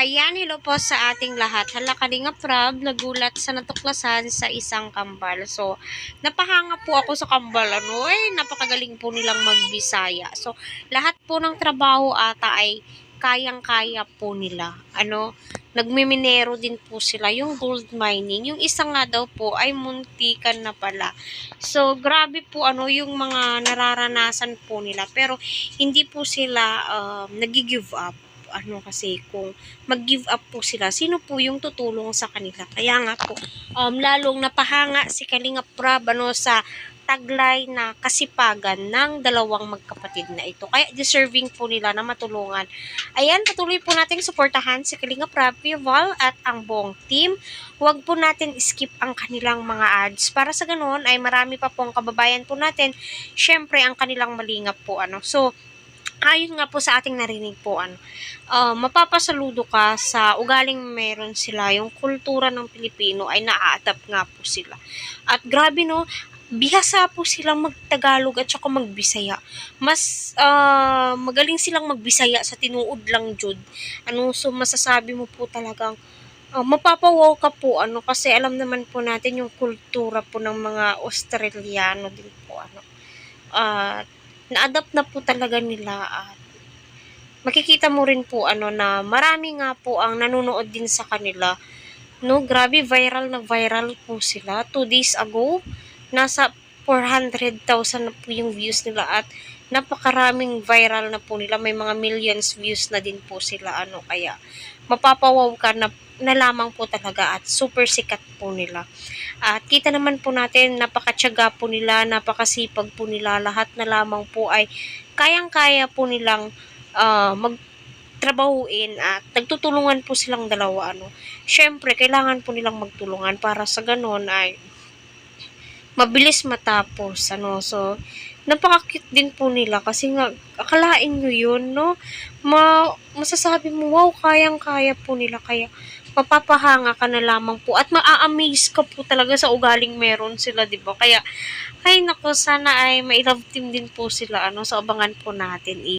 Ayan, hello po sa ating lahat. Hala, Kalingap Rab, nagulat sa natuklasan sa isang kambal. So, napahanga po ako sa kambal. Napakagaling po nilang magbisaya. So, lahat po ng trabaho ata ay kayang-kaya po nila. Nagmiminero din po sila, yung gold mining. Yung isa nga daw po ay muntikan na pala. So, grabe po yung mga nararanasan po nila. Pero, hindi po sila nag-give up. Kasi kung mag-give up po sila, sino po yung tutulong sa kanila? Kaya nga po, lalong napahanga si Kalingap Rab sa taglay na kasipagan ng dalawang magkapatid na ito. Kaya deserving po nila na matulungan. Ayan, patuloy po nating suportahan si Kalingap Rab, Val at ang buong team. Huwag po natin skip ang kanilang mga ads. Para sa ganoon ay marami pa pong kababayan po natin. Syempre, ang kanilang malingap po. Ayon nga po sa ating narinig po, mapapasaludo ka sa ugaling meron sila, yung kultura ng Pilipino ay naa-adapt nga po sila. At grabe bihasa po silang magtagalog at saka magbisaya. Mas magaling silang magbisaya sa tinuod lang jud. So masasabi mo po talagang mapapawaw ka po kasi alam naman po natin yung kultura po ng mga Australiano din po na-adapt na po talaga nila at makikita mo rin po na marami nga po ang nanonood din sa kanila. Grabe, viral na viral po sila. 2 days ago, nasa 400,000 na po yung views nila at napakaraming viral na po nila. May mga millions views na din po sila. Kaya mapapawaw ka na lamang po talaga at super sikat po nila. At kita naman po natin, napakatyaga po nila, napakasipag po nila. Lahat na lamang po ay kayang-kaya po nilang magtrabahuin at nagtutulungan po silang dalawa. Syempre, kailangan po nilang magtulungan para sa ganon ay mabilis matapos. So, napaka-cute din po nila kasi nga, akalain nyo yun, masasabi mo, wow, kayang-kaya po nila. Kaya, mapapahanga ka na lamang po at maa-amaze ka po talaga sa ugaling meron sila, diba? Kaya, ay nako, sana ay may love team din po sila, so abangan po natin.